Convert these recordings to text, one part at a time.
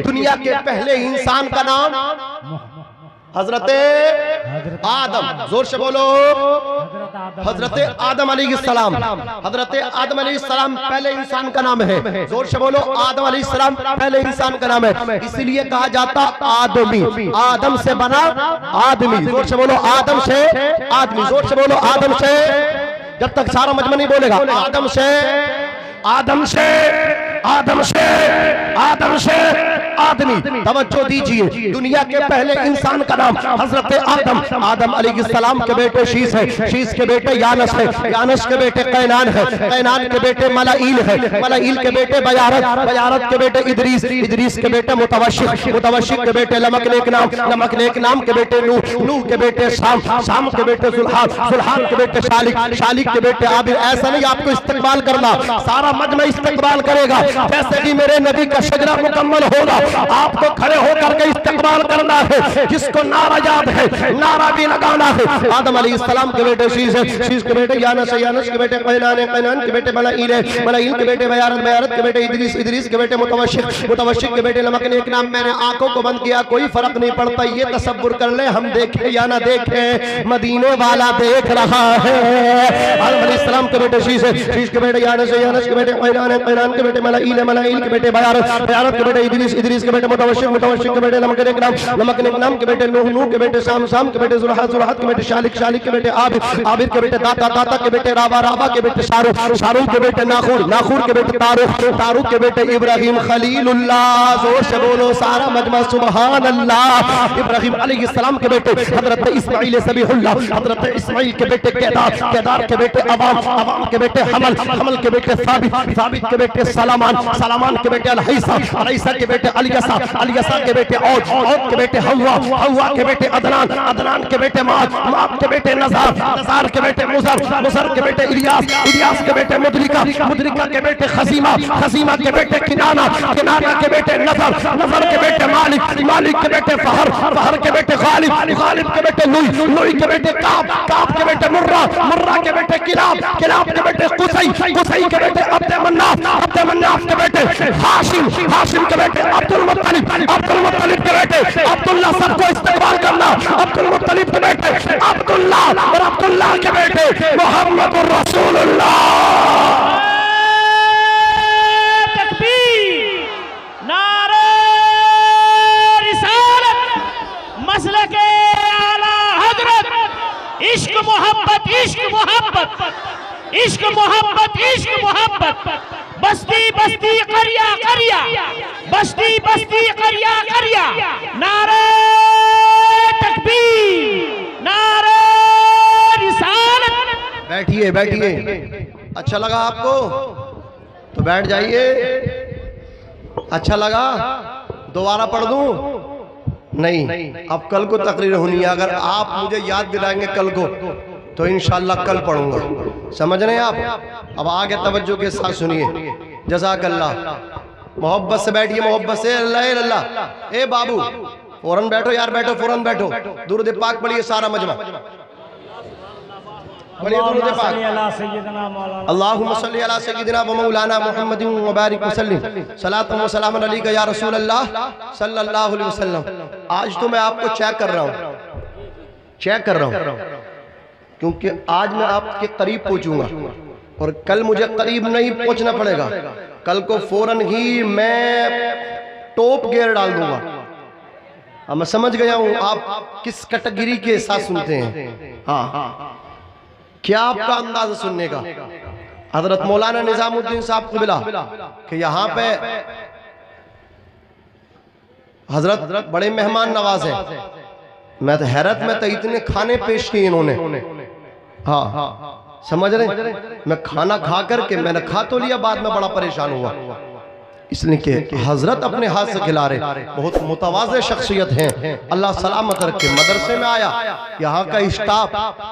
दुनिया के पहले इंसान का नाम हजरत आदम। जोर से बोलो, हजरत आदम अलैहिस्सलाम। हजरत आदम अलैहिस्सलाम पहले इंसान का नाम है। जोर से बोलो, आदम अलैहिस्सलाम पहले इंसान का नाम है, इसीलिए कहा जाता आदमी। आदम से बना आदमी। जोर से बोलो, आदम से आदमी। जोर से बोलो, आदम से। जब तक सारा मजमा नहीं बोलेगा, आदम से, आदम से, आदम से, आदम से आदमी। तवज्जो दीजिए, दुनिया के पहले इंसान का नाम हजरत आदम। आदम अलैहिस्सलाम के बेटे शीस है, शीस के बेटे यानस है, यानस के बेटे कैनान है, कैनान के बेटे मलाइल है, मलाइल के बेटे बयारत, बयारत के बेटे इदरीस, इदरीस के बेटे मुतवशिक, मुतवशिक के बेटे लमकनेक नाम, लमकनेक नाम के बेटे नूह, नूह के बेटे शाम, शाम के बेटे जुल्हान, जुल्हान के बेटे शालिक, शालिक के बेटे आबिर। ऐसा नहीं आपको इस्तेमाल करना, सारा मजमा इस्तेमाल करेगा। जैसे कि मेरे नबी का शजरा मुकम्मल होगा, आपको खड़े होकर के इस्तेमाल करना है। जिसको नारा याद है नारा भी लगाना है। आदम अलैहिस्सलाम के बेटे शीस है, शीस के बेटे यानस है, यानस के बेटे कैनान है, कैनान के बेटे मलाइल है, मलाइल के बेटे बयारत, बयारत के बेटे इदरीस, इदरीस के बेटे मुतवशिक, मुतवशिक के बेटे लमकनेक नाम। मैंने आंखों को बंद किया, कोई फर्क नहीं पड़ता। ये तसव्वुर कर ले, हम देखे या ना देखे, मदीने वाला देख रहा है। आदम अलैहिस्सलाम के बेटे शीस है, शीस के बेटे यानस है, यानस के बेटे कैनान है, कैनान के बेटे मलाइल है, मलाइल के बेटे बयारत, बयारत के बेटे इदरीस, इदरीस के बेटे मुतवशिक, मुतवशिक के बेटे लमकनेक नाम, लमकनेक नाम के बेटे नूह, नूह के बेटे शाम, शाम के बेटे जुल्हान, जुल्हान के बेटे शालिक, शालिक के बेटे आबिर, आबिर के बेटे दाता, दाता के बेटे राबा, राबा के बेटे शारूख, शारूख के बेटे नाखूर, नाखूर के बेटे तारुख, तारुख के बेटे इब्राहिम खलीलुल्लाह। जोर से बोलो सारा मजमा सुभान अल्लाह। इब्राहिम अलैहिस्सलाम के बेटे हजरत इस्माइल सबीहुल्लाह, हजरत इस्माइल के बेटे केदार, केदार के बेटे अवाम, अवाम के बेटे हमल, हमल के बेटे साबित, साबित के बेटे सलामान, सलामान के बेटे अलहैसा, अलहैसा के बेटे अलियसा, अलियसा के बेटे औद, औद के बेटे हव्वा, हव्वा के बेटे अदनान, अदनान के बेटे माद, माद के बेटे नज़ार, नज़ार के बेटे मुज़र, मुज़र के बेटे इलियास, इलियास के बेटे मुदरिका, मुदरिका के बेटे खसीमा, खसीमा के बेटे किनाना, किनाना के बेटे नज़र, नज़र के बेटे मालिक, मालिक के बेटे फहर, फहर के बेटे गालिब, गालिब के बेटे लुई, लुई के बेटे काब, काब के बेटे मुर्रा, मुर्रा के बेटे किलाब, किलाब के बेटे कुसई, कुसई के बेटे अब्द मन्नाफ, अब्द मन्नाफ के बेटे हाशिम, हाशिम के बेटे अब्दुल मुत्तलिब, अब्दुल मुत्तलिब के बेटे अब्दुल्ला। सबको इस्तेमाल करना, अब्दुल मुत्तलिब के बेटे अब्दुल्ला और अब्दुल्ला के बेटे मोहम्मदुर रसूलुल्लाह। तकबीर, नारे रिसालत, मसलके आला हजरत, इश्क मोहब्बत, इश्क मोहब्बत, इश्क मोहब्बत, इश्क मोहब्बत। बस्ती बस्ती करिया करिया, बस्ती बस्ती करिया करिया। नारे तकबीर, नारे रिसालत। बैठिए, बैठिए। अच्छा लगा आपको तो बैठ जाइए। अच्छा लगा दोबारा पढ़ दूं? नहीं, अब कल को तकरीर होनी है। अगर आप मुझे याद दिलाएंगे कल को तो इंशाअल्लाह कल पढ़ूंगा। समझ रहे हैं आप? अब आगे तवज्जो के साथ सुनिए। जज़ाकल्लाह। मोहब्बत से बैठिए, मोहब्बत से। अल्लाह अल्लाह। ए बाबू फौरन बैठो यार, बैठो फौरन बैठो। दुरूद पाक पढ़िए सारा मजमा। अल्लाहुम्मा सल्ली अला सय्यिदिना व मौलाना मुहम्मदिन व बारिक वसल्लिम सलातन व सलामन अलैका या रसूल अल्लाह सल्लल्लाहु अलैहि वसल्लम। आज तो मैं आपको चेक कर रहा हूँ, चेक कर रहा हूँ, क्योंकि आज मैं आपके करीब पहुंचूंगा और कल मुझे करीब नहीं पहुंचना पड़ेगा। कल को फौरन ही मैं टॉप गियर डाल दूंगा। अब मैं समझ गया हूं आप किस कैटेगरी के साथ सुनते हैं। हाँ, क्या आपका अंदाजा सुनने का? हजरत मौलाना निजामुद्दीन साहब को मिला कि यहाँ पे हजरत बड़े मेहमान नवाज है। मैं तो हैरत में तो इतने खाने पेश किए इन्होंने। हाँ, समझ रहे? मैं खाना खा करके मैंने खा तो लिया, बाद में बड़ा परेशान हुआ इसलिए कि हजरत अपने हाथ से खिला रहे। बहुत मुतवाज़े शख्सियत हैं, अल्लाह सलामत रखे। मदरसे में आया, यहाँ का स्टाफ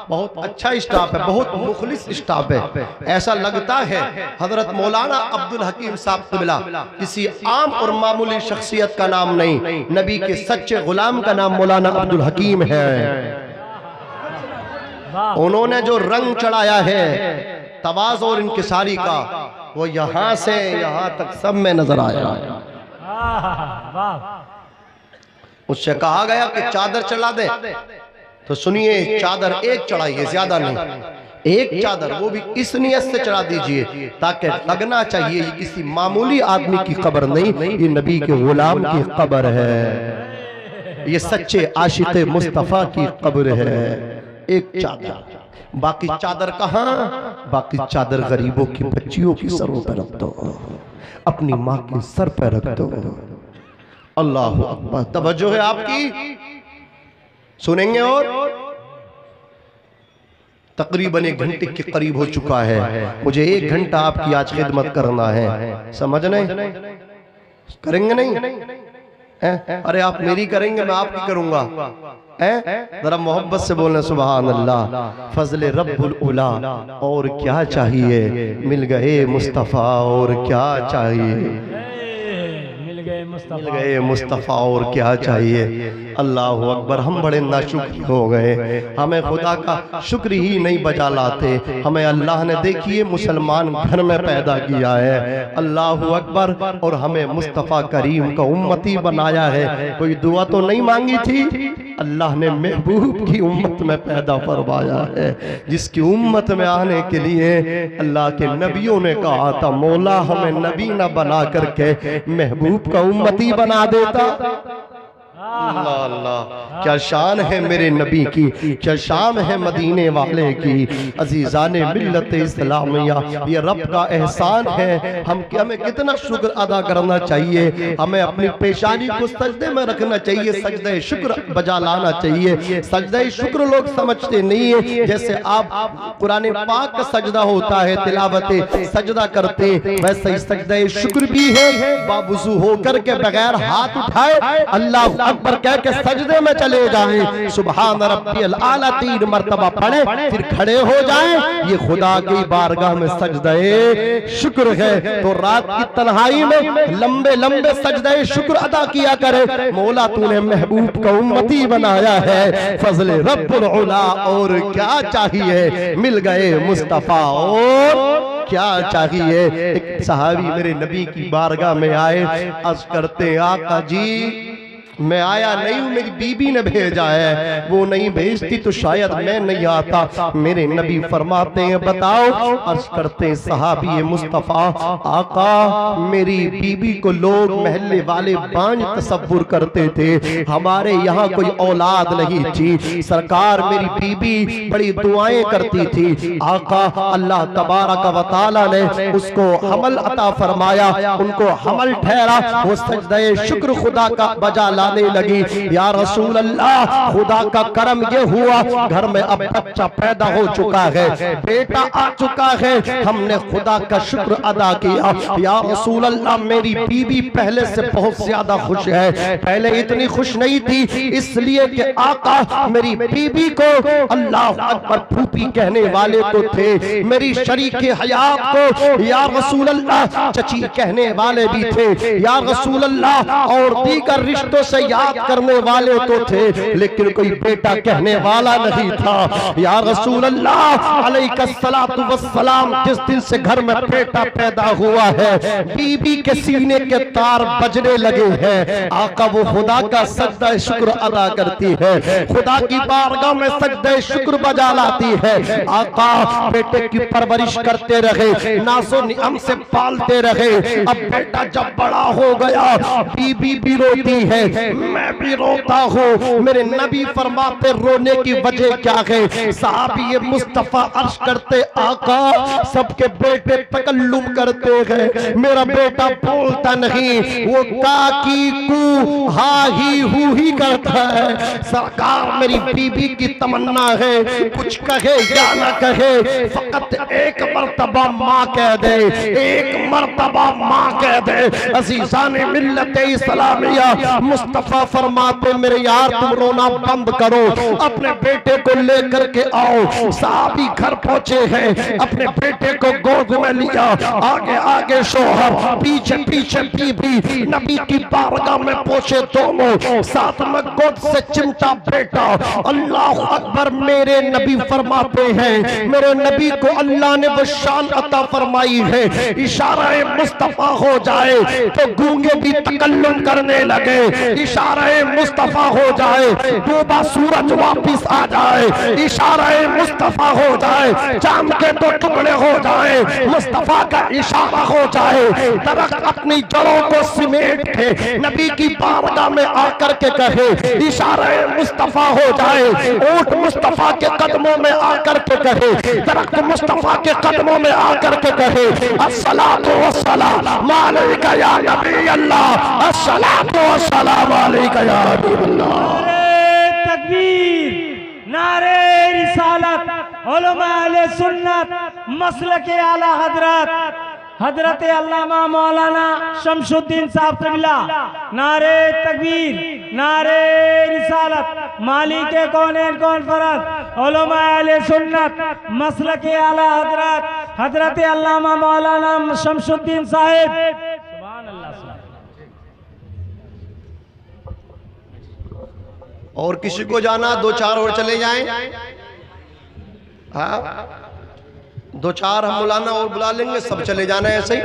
बहुत अच्छा स्टाफ है, बहुत मुखलिस स्टाफ है। ऐसा लगता है हजरत मौलाना अब्दुल हकीम साहब क़िबला किसी आम और मामूली शख्सियत का नाम नहीं, नबी के सच्चे गुलाम का नाम मौलाना अब्दुल हकीम है। उन्होंने जो रंग चढ़ाया है तवाज़ और इंकिसारी का, वो यहाँ से यहाँ तक सब में नजर आया। उससे कहा गया कि चादर चढ़ा दे, तो सुनिए चादर एक चढ़ाइए, ज्यादा नहीं, एक चादर, वो भी इस नियत से चढ़ा दीजिए ताकि लगना चाहिए ये किसी मामूली आदमी की कब्र नहीं, ये नबी के गुलाम की कब्र है, ये सच्चे आशिक़े मुस्तफ़ा की कब्र है। एक चादर, बाकी चादर कहाँ? बाकी चादर गरीबों की बच्चियों की सरों पर रख दो, अपनी माँ के सर पर रख दो। अल्लाह अकबर। तवज्जो है आपकी, सुनेंगे। और तकरीबन 1 घंटे के करीब हो चुका है, मुझे 1 घंटा आपकी आज खिदमत करना है, समझ नहीं? करेंगे नहीं? अरे आप मेरी करेंगे, मैं आपकी करूंगा। जरा मोहब्बत से बोलना सुभान अल्लाह। फजले रब्बुल उला, और क्या चाहिए, मिल गए मुस्तफ़ा, और क्या चाहिए, मिल गए मुस्तफ़ा, और क्या चाहिए। अल्लाह अकबर। हम बड़े नाशुक्र हो गए, हमें खुदा का शुक्र ही नहीं बजा लाते। हमें अल्लाह ने देखिए मुसलमान घर में पैदा किया है, अल्लाह अकबर, और हमें मुस्तफ़ा करीम का उम्मती बनाया है। कोई दुआ तो नहीं मांगी थी, अल्लाह ने महबूब की उम्मत में पैदा फरमाया है, जिसकी उम्मत में आने के लिए अल्लाह के नबियों ने कहा था, मौला हमें नबी न बना करके महबूब का उम्मती बना देता। अल्लाह अल्लाह, क्या शान है मेरे नबी की, क्या शान है मदीने वाले की। अजीज़ाने मिल्लत इस्लामिया, ये रब का एहसान है, हमें कितना शुक्र अदा करना चाहिए। हमें अपनी पेशानी को सजदे में रखना चाहिए, सजदे शुक्र बजा लाना चाहिए। सजदे शुक्र लोग समझते नहीं है, जैसे आप कुरान पाक का सजदा होता है, तिलावत सजदा करते, वैसे ही सजदे शुक्र भी है। बावुज़ू होकर के बगैर हाथ उठाए अल्लाह अकबर कह के सजदे में चले जाएं, सुभान रब्बियल आला 3 मरतबा पढ़े, फिर खड़े हो जाएं, ये खुदा की बारगाह में सजदे शुक्र है। तो रात की तन्हाई में लंबे लंबे सजदे शुक्र अदा किया करे। मौला तूने महबूब का उम्मती बनाया है, फजले रब्बुल उला, और क्या चाहिए, मिल गए मुस्तफ़ा, और क्या चाहिए। एक सहाबी मेरे नबी की बारगाह में आए, अर्ज़ करते आका जी मैं आया नहीं हूँ, मेरी बीबी ने भेजा है, वो नहीं भेजती तो शायद मैं नहीं आता। मेरे नबी फरमाते हैं बताओ। अर्ज करते हैं सहाबी मुस्तफ़ा, आका मेरी बीबी को लोग महल्ले वाले बांझ तसव्वुर करते थे, हमारे यहाँ कोई औलाद नहीं थी। सरकार मेरी बीबी बड़ी दुआएं करती थी, आका अल्लाह तबारक व तआला ने उसको हमल अता फरमाया, उनको हमल ठहरा। वो सजदे शुक्र खुदा का बजा लाने लगी। या रसूल अल्लाह, खुदा का करम ये हुआ घर में अब बच्चा पैदा हो चुका है, बेटा आ चुका है, हमने खुदा का शुक्र अदा किया। या रसूल अल्लाह, मेरी बीबी पहले से बहुत ज्यादा खुश है, पहले इतनी खुश नहीं थी, इसलिए कि आका मेरी बीबी को अल्लाह अकबर फूफी कहने वाले तो थे, मेरी शरीके हयात को या रसूल अल्लाह चची कहने वाले भी थे, या रसूल अल्लाह और दीगर रिश्तों से याद करने वाले तो थे, लेकिन कोई बेटा कहने वाला नहीं था। या रसूल अल्लाह अलैहिस्सलातु वस्सलाम, जिस दिन से घर में बेटा पैदा हुआ है, बीबी के सीने के तार बजने लगे हैं। आका वो खुदा का सजदा शुक्र अदा करती है, खुदा की बारगाह में सजदा शुक्र बजा लाती है। आका बेटे की परवरिश करते रहे, नासो नियम से पालते रहे। अब बेटा जब बड़ा हो गया, बीबी भी रोती है, मैं भी रोता हूँ। मेरे नबी फरमाते रोने की वजह क्या है? साहबी मुस्तफा अर्ज करते आका सबके बेटे तकल्लुम करते हैं, मेरा बेटा बोलता नहीं, वो काकी कू हा ही हू ही करता है। सरकार मेरी बीबी की तमन्ना है, कुछ कहे या ना कहे, फकत एक मर्तबा माँ कह दे, एक मर्तबा माँ कह दे। अज़ीज़ाने मिल्लत इस्लामिया, मुस्तफा फरमाते मेरे यार तुम रोना बंद करो, अपने बेटे को लेकर के आओ। साहबी घर पहुंचे हैं, अपने बेटे को गोद में लिया, आगे आगे शोहर, पीछे पीछे बीबी, नबी की बारगाह में पहुंचे दोनों, साथ में गोद से चिमटा बेटा। अल्लाह अकबर। मेरे नबी फरमाते हैं मेरे नबी को अल्लाह ने वो शान अता फरमाई है, इशारा मुस्तफा हो जाए तो गूंगे भी तकल्लुम करने लगे, इशारा मुस्तफा हो जाए डूबा सूरज वापिस आ जाए, इशारा मुस्तफा हो जाए चांद के दो टुकड़े हो जाए, मुस्तफा का इशारा हो जाए दरख्त अपनी जड़ों को सिमेट के नबी की बारगाह में आकर के कहे, इशारा मुस्तफा हो जाए ऊंट मुस्तफा के कदमों में आकर के कहे, दरख्त मुस्तफा के कदमों में आकर के कहे, अस्सलातु वस्सलाम अलैका या नबी अल्लाह, अस्सलातु वस्सलाम अलैका या नबी अल्लाह। नारे तकबीर, नारे रिसालत, उलमा अहले सुन्नत, मसलके आला हजरत हजरत अल्लामा मौलाना शमशुद्दीन साहब कबिला। नारे तकबीर, नारे रिसालत, मालिके कौनैन कौन फरद, उलमा अहले सुन्नत, मसलके आला हजरत हजरत अल्लामा मौलाना शमशुद्दीन साहिब। सुभान अल्लाह। और किसी को जाना दो चार और चले जाएं, हाँ दो चार हम मौलाना और बुला लेंगे, सब चले जाना है ऐसे ही।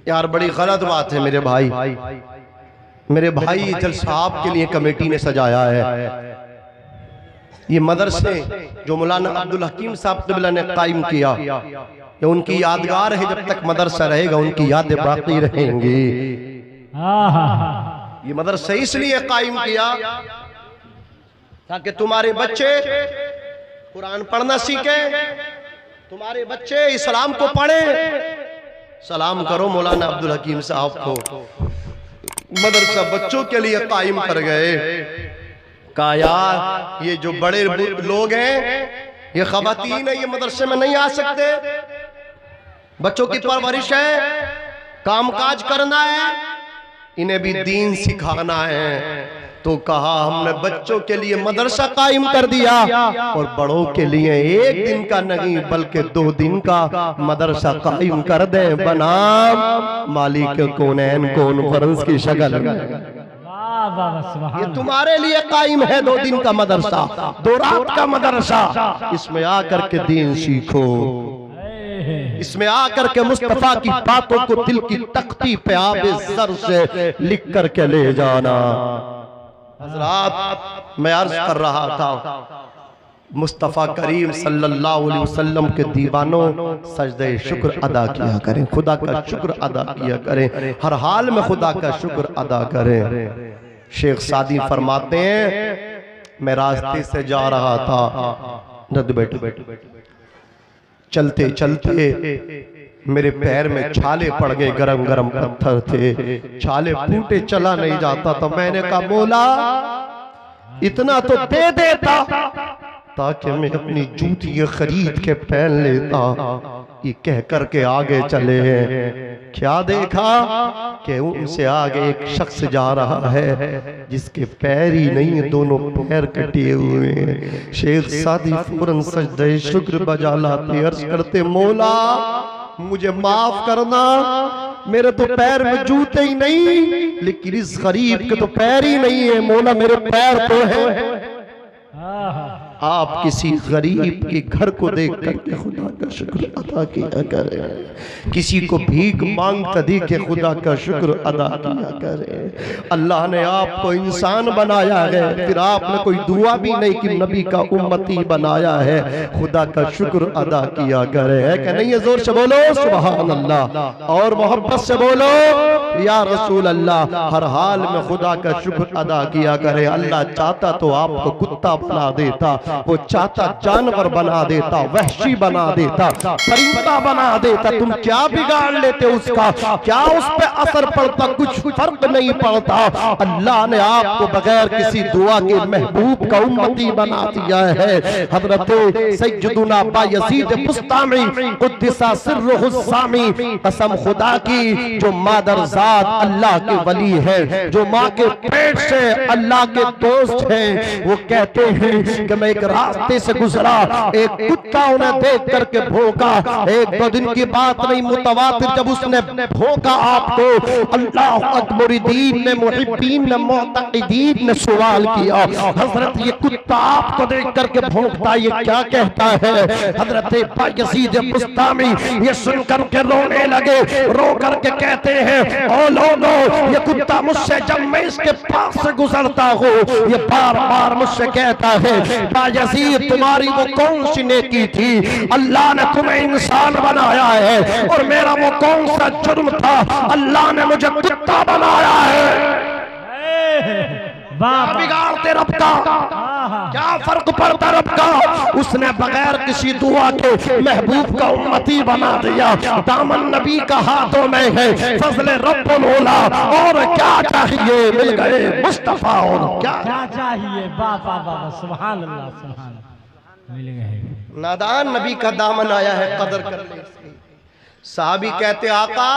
यार बड़ी गलत बात है मेरे भाई, मेरे भाई जलसा आपके लिए कमेटी ने सजाया है। ये मदरसे जो मौलाना अब्दुल हकीम साहब क़िबला ने कायम किया, ये उनकी यादगार है, जब तक मदरसा रहेगा उनकी यादें बाकी रहेंगी। ये मदरसा इसलिए कायम किया ताकि तुम्हारे बच्चे कुरान पढ़ना सीखे, तुम्हारे बच्चे इस्लाम को पढ़े। सलाम करो मौलाना अब्दुल हकीम साहब को, मदरसा बच्चों के लिए कायम कर गए। कहा यार ये जो बड़े लोग हैं, ये खवातीन है, ये मदरसे में नहीं आ सकते, बच्चों की परवरिश है, कामकाज करना है, इन्हें भी दीन सिखाना है। तो कहा हमने बच्चों के लिए मदरसा कायम कर दिया और बड़ों के लिए एक दिन का नहीं बल्कि 2 दिन का मदरसा कायम कर दे, बनाम मालिक कौनैन कॉन्फ्रेंस की शक्ल में। ये तुम्हारे लिए कायम है 2 दिन का मदरसा, 2 रात का मदरसा, इसमें आकर के दीन सीखो, इसमें आकर के मुस्तफा की बातों को दिल की तख्ती पे आबे सर से लिख करके ले जाना। हज़रात मैं अर्ज कर रहा था, मुस्तफ़ा करीम सल्लल्लाहु अलैहि वसल्लम के दीवानों सजदे शुक्र अदा किया करें, खुदा का शुक्र अदा किया करें, हर हाल में खुदा का शुक्र अदा करें। शेख सादी फरमाते हैं मैं रास्ते से जा रहा था, चलते चलते मेरे पैर में छाले पड़ गए, गरम गरम पत्थर थे, छाले फूटे, चला नहीं जाता। तो मैंने कहा मौला इतना तो दे देता ताकि मैं अपनी जूतियां खरीद के पहन लेता। ये कह करके आगे चले हैं, क्या देखा कि उनसे आगे एक शख्स जा रहा है जिसके पैर ही नहीं, दोनों पैर कटे हुए हैं। शेख सादी फौरन सजदे शुक्र बजा लाते, अर्ज करते मौला मुझे माफ करना, मेरे तो पैर में जूते ही नहीं, लेकिन इस गरीब के तो पैर ही नहीं है। मौला मेरे पैर तो है। आप किसी गरीब के घर को देख करके खुदा का शुक्र अदा किया करें, किसी को भीख मांगता देख के खुदा का शुक्र अदा किया करें। अल्लाह ने आपको इंसान बनाया है, फिर आपने कोई दुआ भी नहीं कि नबी का उम्मती बनाया है, खुदा का शुक्र अदा किया करे। है कि नहीं? जोर से बोलो सुभान अल्लाह, और मोहब्बत से बोलो या रसूल अल्लाह। हर हाल में खुदा का शुक्र अदा किया करे। अल्लाह चाहता तो आपको कुत्ता बना देता, वो चाहता जानवर बना देता, वहशी बना देता, परिंदा बना देता। तुम क्या बिगाड़ लेते उसका? क्या उस पे असर पड़ता? कुछ फर्क नहीं पड़ता। अल्लाह ने आपको बगैर किसी दुआ के महबूब का उम्मती बना दिया है। हजरत सैयदुना बायजीद बुस्तामी कुद्दिसा सिर्रुहुस्सामी, कसम खुदा की जो मादरज़ाद औलाद अल्लाह के वली है, जो माँ के पेट से अल्लाह के दोस्त हैं, वो कहते हैं कि मैं एक रास्ते से गुजरा, एक कुत्ता उन्हें देख करके भौंका। एक दो दिन की बात नहीं, मुतवातिर जब उसने भौंका आपको, अल्लाह अकबरुद्दीन ने, मुहिब्बीन ने, मुअतक़िदीन ने सवाल किया, हजरत ये कुत्ता आपको देख करके भौंकता, ये क्या कहता है? हजरत यज़ीद बुस्तामी ये सुनकर के रोने लगे, रो करके कहते हैं, ओ लोगों, ये कुत्ता मुझसे जब मैं इसके पास से गुजरता हूँ, ये बार बार मुझसे कहता है, यज़ीद तुम्हारी वो कौन सी नेकी थी? अल्लाह ने तुम्हें इंसान बनाया है, और मेरा वो कौन सा जुर्म था? अल्लाह ने मुझे कुत्ता बनाया है। क्या बिगाड़ते रब का? क्या फर्क पड़ता रब का? उसने बगैर किसी दुआ के महबूब का उम्मती बना दिया। दामन नबी का हाथों में है, फजले रब्बुल औला, और क्या चाहिए? मिल गए मुस्तफा, और क्या चाहिए? बाबा बाबा सुभान अल्लाह, सुभान अल्लाह, मिल गए। नादान नबी का दामन आया है, कदर कर ले इसकी। साहबी कहते आका,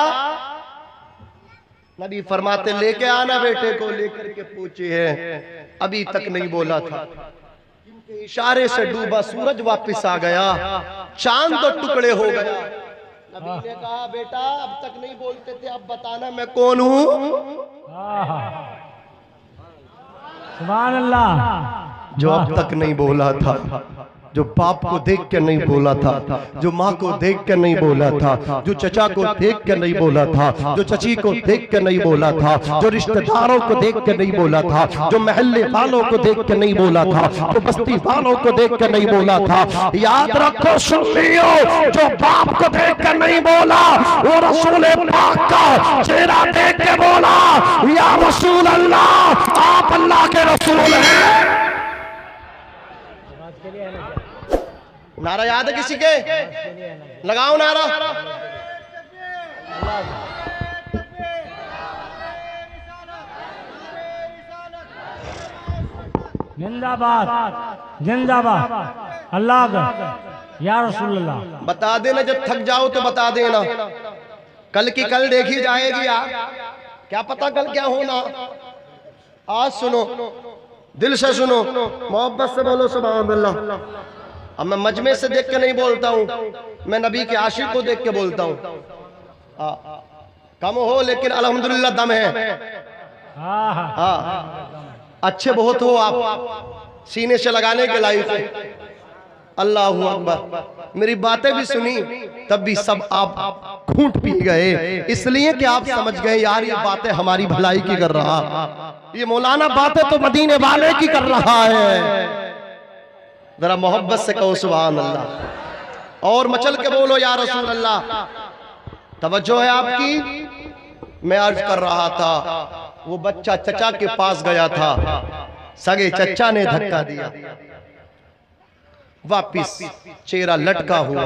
नबी फरमाते लेके आना बेटे को, लेकर के पूछे है, अभी तक नहीं बोला था, इनके इशारे से डूबा सूरज वापस आ गया, चांद तो टुकड़े हो गया। नबी ने कहा बेटा अब तक नहीं बोलते थे, अब बताना मैं कौन हूँ? सुभान अल्लाह। जो अब तक नहीं बोला था, जो बाप को देख के नहीं बोला था, जो माँ को देख के नहीं बोला था, जो चचा को देख के नहीं बोला था, जो चची को देख के नहीं बोला था, जो रिश्तेदारों को देख के नहीं बोला था, जो महल्ले वालों को देख के नहीं बोला था, जो बस्ती वालों को देख के नहीं बोला था, याद रखो सुन्नियों, जो बाप को देख के नहीं बोला, वो रसूल पाक का चेहरा देख के बोला, या रसूल अल्लाह, आप अल्लाह के रसूल हैं। नारा याद है किसी के? लगाओ नारा। जिंदाबाद जिंदाबाद, अल्लाह या रसूल अल्लाह। बता देना जब थक जाओ तो बता देना, कल की कल देखी जाएगी। क्या पता कल क्या होना। आज सुनो, दिल से सुनो, मोहब्बत से बोलो सुभान अल्लाह। अब मैं मजमे से देख के नहीं बोलता हूँ, मैं नबी के आशिक को देख के बोलता हूँ। कम हो लेकिन अल्हम्दुलिल्लाह दम है। हाँ, अच्छे बहुत हो आप, सीने से लगाने के लायक हो। अल्लाहु अकबर। मेरी बातें भी सुनी तब भी सब आप घूंट पी गए, इसलिए कि आप समझ गए यार ये बातें हमारी भलाई की कर रहा, ये मौलाना बातें तो मदीने वाले की कर रहा है। जरा मोहब्बत से कहो सुभान अल्लाह, और मचल के बोलो या रसूल अल्लाह। तवज्जो है आपकी। मैं अर्ज कर रहा था, वो बच्चा चचा के पास गया था, सगे चचा ने धक्का दिया, वापिस चेहरा लटका हुआ।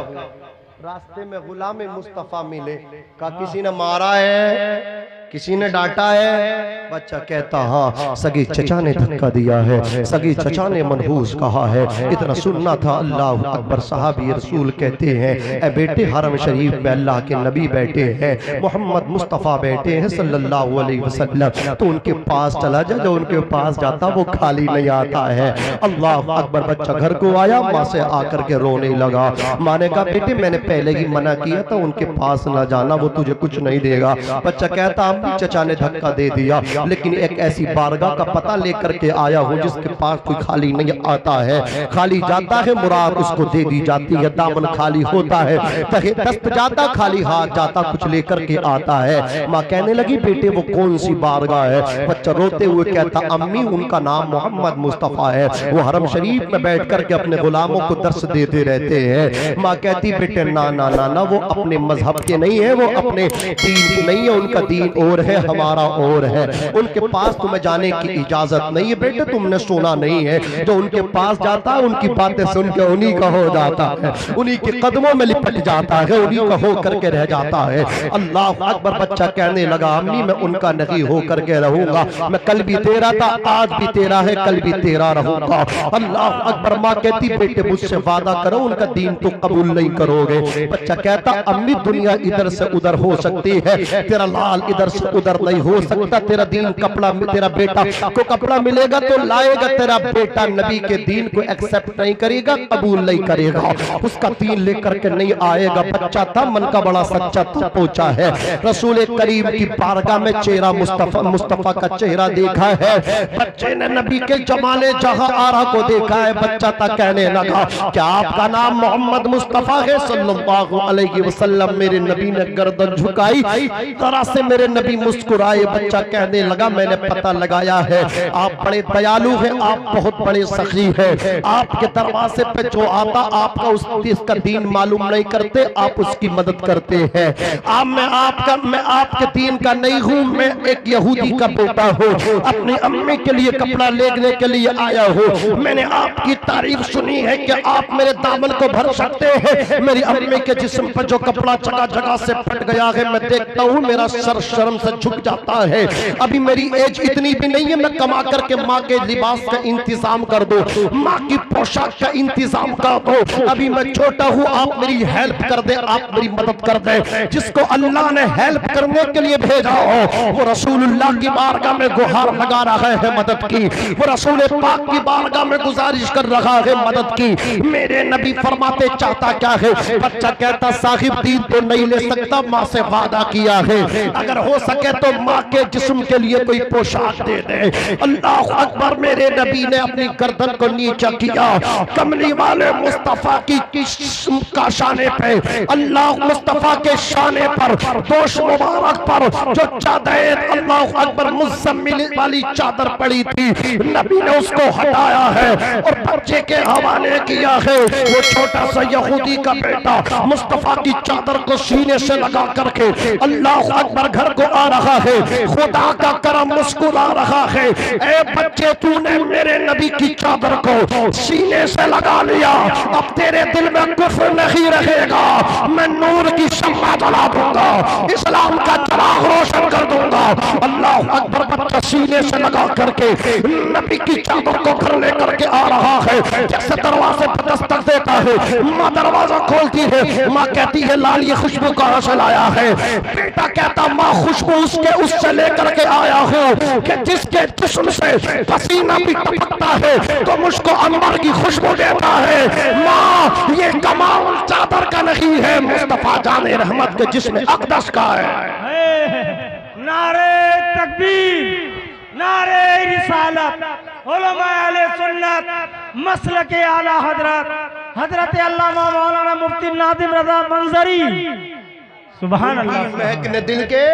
रास्ते में गुलाम मुस्तफा मिले, कहा किसी ने मारा है, किसी ने डांटा है? बच्चा कहता हाँ, सगी चचा ने धक्का दिया है, सगी चचा ने मनहूस कहा है। इतना सुनना था। अल्लाह अकबर। साहबी रसूल कहते हैं, ए बेटे हरम शरीफ में अल्लाह के नबी बैठे हैं, मोहम्मद मुस्तफ़ा बैठे हैं सल्लल्लाहु अलैहि वसल्लम, तो उनके पास चला जा। जो उनके पास जाता वो खाली नहीं आता है। अल्लाह अकबर। बच्चा घर को आया, माँ से आकर के रोने लगा। माँ ने कहा बेटे मैंने पहले ही मना किया था, उनके पास ना जाना, वो तुझे कुछ नहीं देगा। बच्चा कहता चचा ने धक्का दे दिया, लेकिन एक ऐसी बारगाह का पता लेकर के आया हूँ जिसके पास कोई खाली नहीं आता है। खाली जाता है मुराद उसको दे दी जाती है, दामन खाली होता है, तहे दस्त जाता, खाली हाथ जाता, कुछ लेकर के आता है। माँ कहने लगी बेटे वो कौन सी बारगाह है? बच्चा रोते हुए कहता अम्मी उनका नाम मोहम्मद मुस्तफ़ा है, वो हरम शरीफ में बैठ करके अपने गुलामों को दर्श देते रहते हैं। माँ कहती बेटे ना ना ना ना, वो अपने मजहब के नहीं है, वो अपने दीन के नहीं है, उनका दीन और है, हमारा और है। उनके पास तुम्हें जाने की इजाजत नहीं है बेटे, तुमने सुना नहीं है। जो उनके पास जाता है उनकी बातें सुन के उन्हीं का हो जाता है, उन्हीं के कदमों में लिपट जाता है, उन्हीं का हो करके रह जाता है। अल्लाह अकबर। बच्चा कहने लगा अम्मी मैं उनका नहीं हो करके रहूंगा, मैं कल भी तेरा था, आज भी तेरा है, कल भी तेरा रहूंगा। अल्लाह अकबर। माँ कहती बेटे मुझसे वादा करो उनका दीन तो कबूल नहीं करोगे। बच्चा कहता अम्मी दुनिया इधर से उधर हो सकती है, तेरा लाल इधर से उधर नहीं हो सकता। तेरा दीन कपड़ा, तेरा बेटा को कपड़ा मिलेगा तो लाएगा, तेरा बेटा नबी के दीन को एक्सेप्ट नहीं करेगा, कबूल नहीं करेगा, उसका दीन लेकर के नहीं आएगा। बच्चा था, मन का बड़ा सच्चा था, पहुंचा है रसूल करीम की बारगाह में, चेहरा मुस्तफा का चेहरा देखा है। बच्चे ने नबी के जमाने जहां आरा को देखा है। बच्चा था, कहने लगा क्या आपका नाम मोहम्मद मुस्तफा है सल्लल्लाहु अलैहि वसल्लम? मेरे नबी ने गर्दन झुकाई, तरह से मेरे नबी मुस्कुराए। बच्चा कहने लगा मैंने पता लगाया है, आप बड़े दयालु हैं, आप बहुत बड़े सखी हैं, आपके दरवाजे पे जो आता आपका उसका दीन मालूम नहीं करते, आप उसकी मदद करते हैं। अब मैं आपके दीन का नहीं हूँ, मैं एक यहूदी का बेटा हूँ, अपनी अम्मी के लिए कपड़ा लेने के लिए आया हूँ। मैंने आपकी तारीफ सुनी है कि आप मेरे दामन को भर सकते हैं। मेरी अम्मी के जिस्म पर जो कपड़ा जगह जगह से फट गया है, मैं देखता हूँ मेरा सर शर्म से झुक जाता है। अभी मेरी एज इतनी भी नहीं है, मैं कमा करके माँ के लिबास का इंतजाम कर दो, माँ की पोशाक का इंतजाम कर दो। अभी मैं छोटा हूँ, आप मेरी हेल्प कर दे, आप मेरी मदद कर दे। जिसको अल्लाह ने हेल्प करने के लिए भेजा हो वो रसूलुल्लाह की बारगाह में गुहार लगा रहा है मदद की, वो रसूल पाक की बारगाह में गुजारिश कर रहा है मदद की। मेरे नबी फरमाते चाहता क्या है? बच्चा कहता साहिब दीन तो नहीं ले सकता, माँ से वादा किया है, अगर हो सके तो माँ के जिस्म के लिए कोई पोशाक दे दे। अल्लाह अकबर। मेरे नबी ने अपनी गर्दन को नीचा किया, कमली वाले मुस्तफा की का शाने पे, अल्लाह मुस्तफा के शाने पर, दोष मुबारक पर जो चादर अल्लाह अकबर मुज़म्मिल वाली चादर पड़ी थी, नबी ने उसको हटाया है और बच्चे के हवाले किया है। वो छोटा सा यहूदी का बेटा मुस्तफा की चादर को सीने से लगा करके अल्लाह अकबर घर को आ रहा है। खुदा का करम मुस्कुरा रहा है। ए बच्चे, तूने मेरे नबी की चादर को सीने से लगा लिया, अब तेरे दिल में कुफ्र नहीं रहेगा। मैं नूर की शम्मा जला दूंगा, इस्लाम का चिराग रोशन कर दूंगा। अल्लाह अकबर। बच्चा सीने से लगा करके नबी की चादर को घर लेकर के आ रहा है। जैसे दरवाजे पर दस्तक देता है, माँ दरवाजा खोलती है। माँ कहती है लाल ये खुशबू कहाँ से लाया है? बेटा कहता माँ खुशबू उससे लेकर के आया हूँ कि जिसके जिस्म से पसीना भी टपकता है तो मुझको अंबर की खुशबू देता है। माँ ये कमाल चादर का नहीं है, मुस्तफा जाने रहमत के जिस्म अक़दस का है। नारे तकबीर, नारे रिसालत, उलमा अहले सुन्नत, मसलक आला हजरत अल्लामा मौलाना मुफ्ती नादिम रज़ा मंजरी, सुभान अल्लाह। महकने दिल के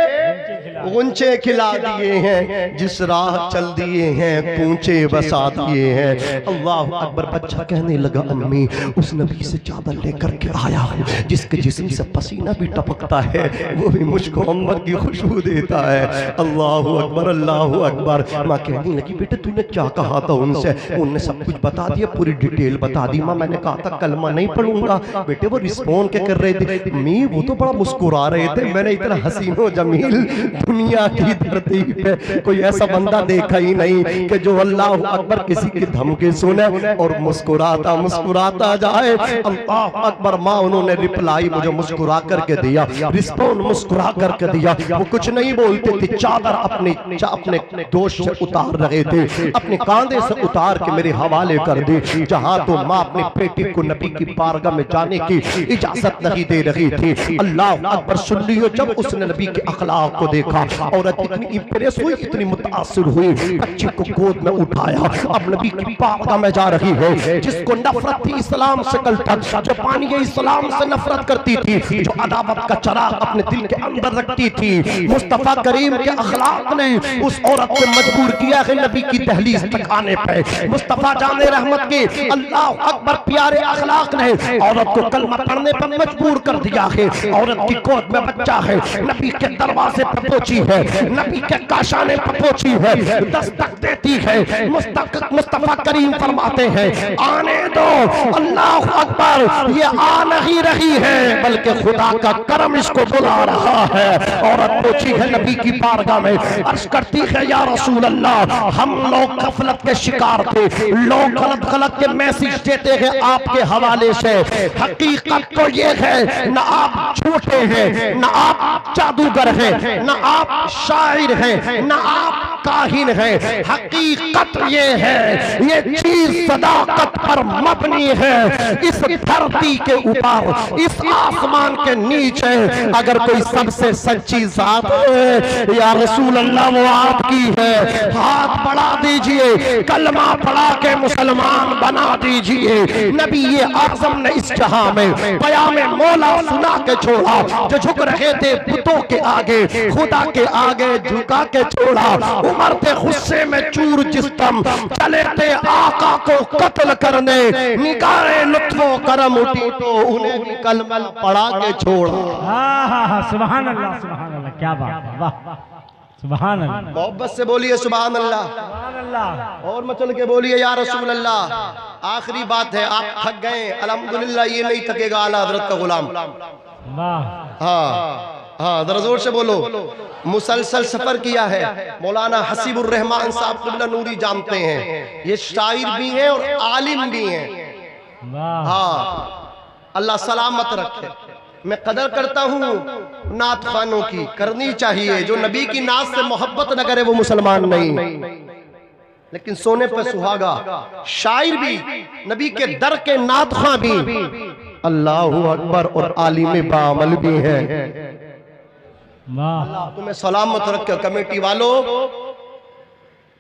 गुंचे खिला दिए हैं, जिस राह चल दिए हैं कूंचे बसा दिए हैं। अल्लाह अकबर। बच्चा कहने लगा अम्मी उस नबी से चादर लेकर के आया हूँ जिसके जिस्म से पसीना भी टपकता है, वो भी मुझको अंबर की खुशबू देता है। अल्लाह अकबर, अल्लाह अकबर। माँ कहने लगी बेटे तूने क्या कहा था उनसे? उनने सब कुछ बता दिया, पूरी डिटेल बता दी। माँ मैंने कहा था कलमा नहीं पढ़ूंगा। बेटे वो रिस्पॉन्ड क्या कर रहे थे? मी वो तो बड़ा मुस्कुरा रहे थे। मैंने इतना हसीनो जमील दुनिया की धरती पे कोई ऐसा बंदा देखा ही नहीं कि जो अल्लाह अकबर किसी की धमकी सुने और मुस्कुराता जाए। अल्लाह अकबर। माँ उन्होंने रिप्लाई मुझे मुस्कुरा करके दिया, रिस्पॉन्ड मुस्कुरा करके दिया। वो कुछ नहीं बोलते थे, चादर अपने दोष से उतार रहे थे, अपने कांधे से उतार के मेरे हवाले कर दी। जहां तो माँ अपनी बेटी को नबी की बारगाह में जाने की इजाजत नहीं दे रही थी। अल्लाह पर सुन लियो, जब उसने नबी के अखलाक को देखा औरत इतनी इंप्रेस हुई, इतनी मुतासिर हुई, बच्चे को गोद में उठाया। अब नबी की बारगाह में जा रही है। जिसको नफरत थी इस्लाम से कल तक, जो पानी इस्लाम से नफरत करती थी, जो अदावत का चिराग अपने दिल के अंदर रखती थी, मुस्तफा करीम के अखलाक ने उस औरत को मजबूर किया है नबी की दहलीज तक आने पे। मुस्तफा जाने रहमत के अल्लाह अकबर प्यारे अखलाक ने औरत को कलमा पढ़ने पर मजबूर कर दिया है। औरत की गोद में बच्चा है, नबी के दरवाजे पर पहुंची है, नबी के काशाने पर पहुंची है, दस्तक देती है। मुस्तफा करीम फरमाते हैं आने दो। अल्लाह अकबर। ये आ नहीं रही है बल्कि खुदा का करम इसको बुला रहा है। औरत पहुंची है नबी की बारगाह में, अर्ज करती है या रसूल अल्लाह हम लोग गफलत के शिकार थे, लोग गलत के मैसेज देते हैं आपके हवाले से। हकीकत तो ये है न आप झूठे हैं हैं, न आप जादूगर हैं, न आप शायर हैं, न आप काहिन हैं। हकीकत ये है, ये चीज सदाकत पर मबनी है। इस धरती के ऊपर, इस आसमान के नीचे अगर कोई सबसे सच्ची जात है या रसूल अल्लाह, वो आपकी है। हाथ बढ़ा दीजिए, कलमा पढ़ा के मुसलमान बना दीजिए। नबी ये आज़म ने इस जहां में क़याम मौला सुना के छोड़ा। जो झुक रहे थे बुतों के आगे, खुदा के आगे झुका के छोड़ा। उमर थे गुस्से में चूर जिस्म, चले थे आका को कत्ल करने। निगाहे लुत्फो करम उठी तो उन्हें भी कलमा पढ़ा के छोड़ा। सुभान अल्लाह, सुभान अल्लाह, क्या बात है, वाह, सुभान अल्लाह। मोहब्बत से बोलिए सुभान अल्लाह, सुभान अल्लाह। और मचल के बोलिए या रसूल अल्लाह। आखिरी बात है, आप थक गए, अल्हम्दुलिल्लाह ये नहीं थकेगा आला हजरत का गुलाम। वाह, हाँ हाँ, जरा जोर से बोलो। मुसलसल सफर किया है। मौलाना हसीबुर रहमान साहब क़िबला नूरी जानते हैं, ये शायर भी हैं और आलिम भी हैं। वाह, हाँ, अल्लाह सलामत रखे। मैं कदर करता हूँ नात खानों की, करनी चाहिए। जो नबी की नात से मोहब्बत न करे वो मुसलमान नहीं। लेकिन सोने पर सुहागा, शायर भी, नबी के दर के नात खां भी, अल्लाहु अकबर, और आलिम बामल भी है। वाह, तुम्हें सलामत रखे। कमेटी वालों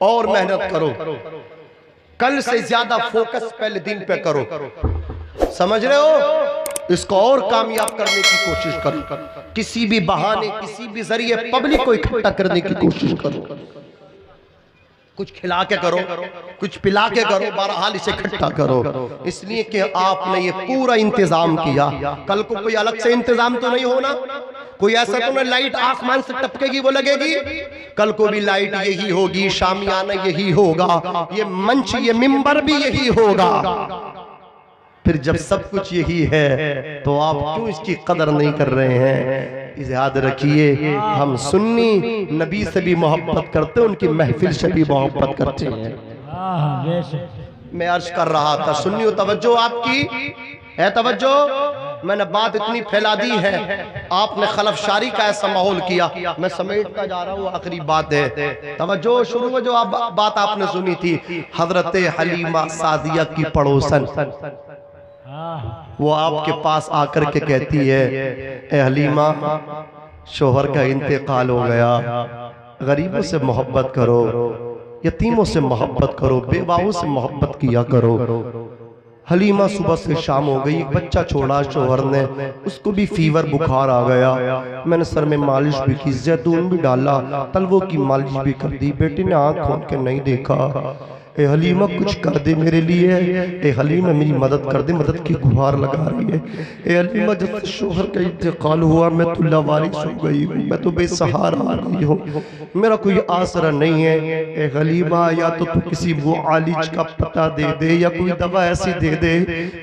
और मेहनत करो, कल से ज्यादा फोकस पहले दिन पे करो, समझ रहे हो? इसको और कामयाब करने की कोशिश करो। किसी भी बहाने, किसी भी जरिए पब्लिक को इकट्ठा करने की कोशिश करो। कुछ खिला के करो, कुछ पिला के करो, बहरहाल इसे इकट्ठा करो। इसलिए कि आपने ये पूरा इंतजाम किया। कल को कोई अलग से इंतजाम तो नहीं होना। कोई ऐसा तो नहीं लाइट आसमान से टपकेगी वो लगेगी। कल को भी लाइट यही होगी, शामियाना यही होगा, ये मंच, ये मिंबर भी यही होगा। फिर जब सब कुछ यही है तो आप क्यों इसकी कदर नहीं कर रहे हैं? याद रखिए, हम सुन्नी नबी से भी मोहब्बत करते हैं, उनकी महफिल से भी मोहब्बत करते हैं। मैं अर्ज कर रहा था, सुन्नी तवज्जो आपकी है, तवज्जो। मैंने बात इतनी फैला दी है, आपने खलफशारी का ऐसा माहौल किया। मैं समेटता जा रहा हूँ, आखिरी बात है, तवज्जो। शुरू में जो बात आपने सुनी थी, हजरत हलीमा सादिया की पड़ोसन, वो आपके पास आकर के कहती है, ए हलीमा, शोहर का इंतकाल हो गया, गरीबों से मोहब्बत करो, यतीमों से मोहब्बत करो, बेवाओं से मोहब्बत किया करो। हलीमा सुबह से शाम हो गई, एक बच्चा छोड़ा शोहर ने, उसको भी फीवर बुखार आ गया। मैंने सर में मालिश भी की, जैतून भी डाला, तलवों की मालिश भी कर दी। बेटी ने आंख खोल के नहीं देखा। ए हलीमा कुछ कर दे मेरे लिए, ए हलीमा मेरी मदद कर दे, मदद की गुहार लगा रही है। ए हलीमा, जब से शोहर का इंतकाल हुआ मैं तो लावारिस हो गई हूँ, मैं तो बेसहारा आ गई हूँ, मेरा कोई आसरा नहीं है। ए हलीमा, या तो तू किसी मुआलिज का पता दे दे, या कोई दवा ऐसी दे दे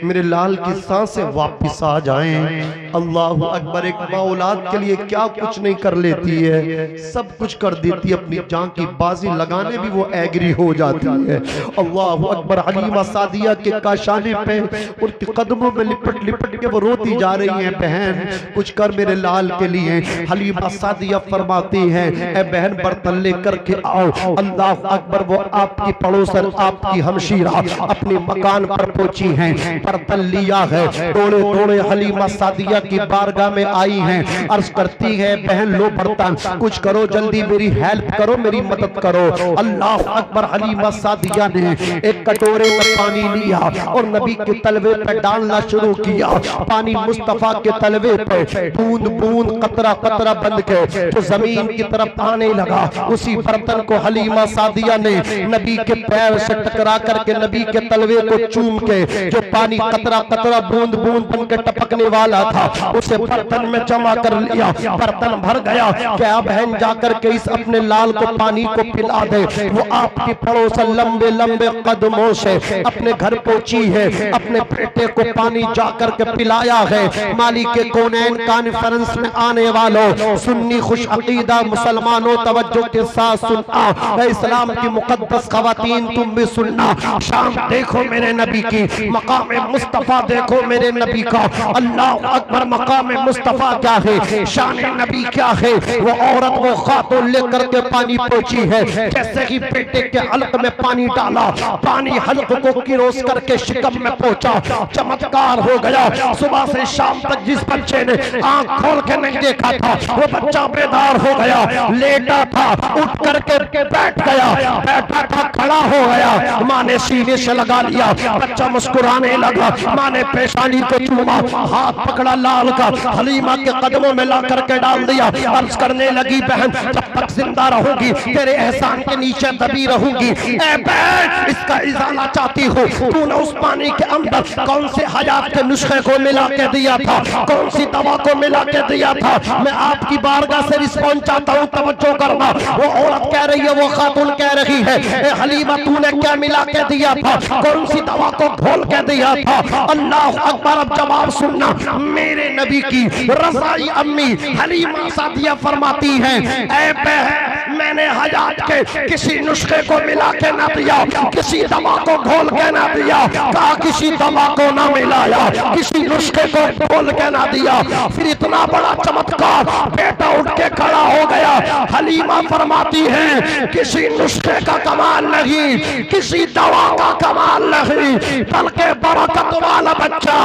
मेरे लाल की सांसें वापिस आ जाएं। अल्लाह अकबर। एक माँ औलाद के लिए क्या कुछ नहीं कर लेती है, सब कुछ कर देती है। अपनी जान की बाजी लगाने भी वो एग्री हो जाती है। अल्लाह अकबर। हलीमा सादिया के काशाने पे, उनके कदमों में लिपट लिपट के वो रोती जा रही है, बहन कुछ कर मेरे लाल के लिए। हलीमा सादिया फरमाती है, ए बहन बर्तन लेकर के आओ। अल्लाह अकबर। वो आपकी पड़ोसन, आपकी हमशीरा अपने मकान पर पहुंची हैं, बर्तन लिया है, तोड़े तोड़े हलीमा सादिया की बारगाह में आई हैं, अर्ज करती है, बहन लो बर्तन, कुछ करो जल्दी, मेरी हेल्प करो, मेरी मदद करो। अल्लाह अकबर। हलीमा सादिया ने एक कटोरे में पानी लिया और नबी के तलवे पे डालना शुरू किया। पानी मुस्तफा के तलवे पे बूंद बूंद, कतरा कतरा बन के तो जमीन की तरफ आने लगा। उसी बर्तन को हलीमा सादिया ने नबी के पैर से टकरा करके नबी के तलवे को चूम के, जो पानी कतरा कतरा बूंद बूंद बन के टपकने वाला था, उसे बर्तन में जमा कर लिया। बर्तन भर गया। क्या बहन जाकर के इस अपने लाल को पानी को पिला दे। वो आपकी पड़ोसन लंबे लंबे लंबे कदमों से अपने घर पहुंची है, अपने बेटे को पानी जाकर के पिलाया है। मालिक कौनैन कॉन्फ्रेंस में आने वालों, सुन्नी खुश अकीदा मुसलमानों, तवज्जो के साथ सुनना, इस्लाम की मुकद्दस खवातीन तुम भी सुनना। शाम देखो मेरे नबी की, मकाम मुस्तफा देखो मेरे नबी का। अल्लाह अकबर, मकाम मुस्तफा क्या है, शान नबी क्या है। वो औरत वो खातून लेकर के पानी पहुंची है, जैसे ही बेटे के हल्क में पानी डाला, पानी हल्क को किरोस करके शिकम में पहुंचा। चमत्कार हो गया। सुबह से शाम तक जिस बच्चे ने आंख खोल के नहीं देखा था, वो बच्चा बेदार हो गया। लेटा था, उठ करके बैठ गया, बैठा था खड़ा हो गया। माँ ने सीने से लगा लिया, बच्चा मुस्कुराने लगा। माँ ने पेशानी को चूमा, हाथ पकड़ा लाल का, हलीमा के कदमों में ला करके डाल दिया। अर्ज करने लगी, बहन जब तक जिंदा रहूंगी तेरे एहसान के नीचे दबी रहूंगी। ए बहन, इसका इजाला चाहती हूँ, तूने उस पानी के अंदर कौन से हयात के नुस्खे को मिला के दिया था, कौन सी दवा को मिला के दिया था। मैं आपकी बारगाह से रिस्पॉन्स चाहता हूँ, तवज्जो करना। वो औरत कह रही है, वो खातून कह रही है, ए हलीमा तूने क्या मिला के दिया था, कौन सी दवा को घोल के दिया था। अल्लाह अकबर। अब जवाब सुनना, मेरे नबी की रज़ाई अम्मी हलीमा सादिया फरमाती है, ए बहन मैंने हयात के किसी नुस्खे को मिला के ना दिया, किसी दवा को घोल के ना दिया। कहा किसी दवा को ना मिलाया, किसी नुस्खे को घोल के ना दिया। फिर इतना बड़ा चमत्कार, बेटा उठ के खड़ा हो गया। हलीमा फरमाती है, किसी नुस्खे का कमाल नहीं, किसी दवा का कमाल नहीं, बल्कि बरकत वाला बच्चा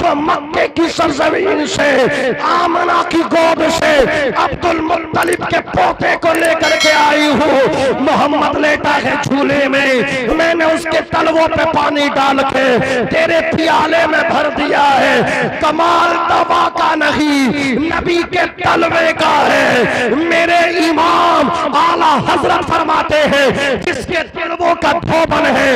जो मक्के की सरजमीन से, आमना की गोद से अब्दुल मुत्तलिब के पोते को लेकर के आई हूँ। मोहम्मद लेटा है झूले में, मैंने उसके तलवों पे पानी डाल के तेरे प्याले में भर दिया है। कमाल दवा का नहीं, नबी के तलवे का है। मेरे इमाम आला हजरत फरमाते हैं, जिसके तलवों का धोबन है,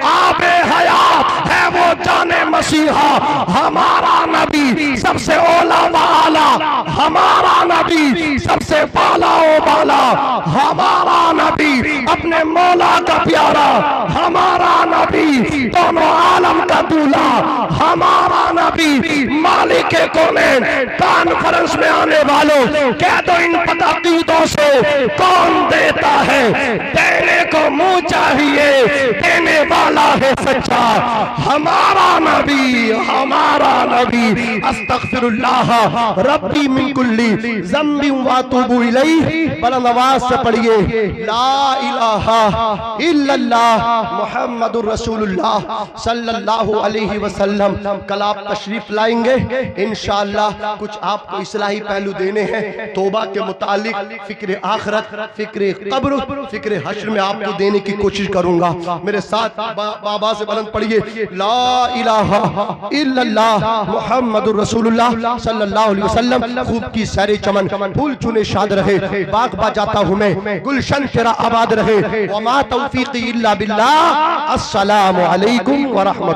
आबे हयात है वो जाने मसीहा। हमारा नबी सबसे ओला वाला, हमारा नबी सबसे बाला ओ बाला, हमारा नबी अपने मौला का प्यारा, हमारा नबी दोनों आलम का दूल्हा, हमारा नबी मालिक कौनैन। कॉन्फ्रेंस में आने वालों, कह दो इन पताकीदों से, कौन देता है, देने को मुंह चाहिए, देने वाला है सच्चा, हमारा नबी, हमारा नबी। अस्तगफिरुल्लाह रब्बी मिन कुल्ली ज़म्बि व अतूबु इलैहि। बुलंद आवाज से पढ़िए, ला इलाहा इल्लल्लाह मुहम्मदुर रसूलुल्लाह सल्लल्लाहु अलैहि वसल्लम। कल आप तशरीफ लाएंगे इंशाअल्लाह। कुछ आपको इस्लाही पहलू देने हैं, तौबा के मुतालिक, फिक्र आखिरत, फिक्र कब्र, फिक्र हश्र में आपको देने की कोशिश करूंगा। मेरे साथ बाबा से बुलंद पढ़िए, ला इलाहा इल्लल्लाह मुहम्मदुर रसूलुल्लाह सल्लल्लाहु अलैहि वसल्लम। खूब की सारे चमन, फूल चुने शाद रहे, बाग बाजाता हूँ मैं, गुलशन तेरा आबाद रहे। वमा तौफीकी इल्ला बिल्लाह। अस्सलामु अलैकुम व रहमतुल्लाह।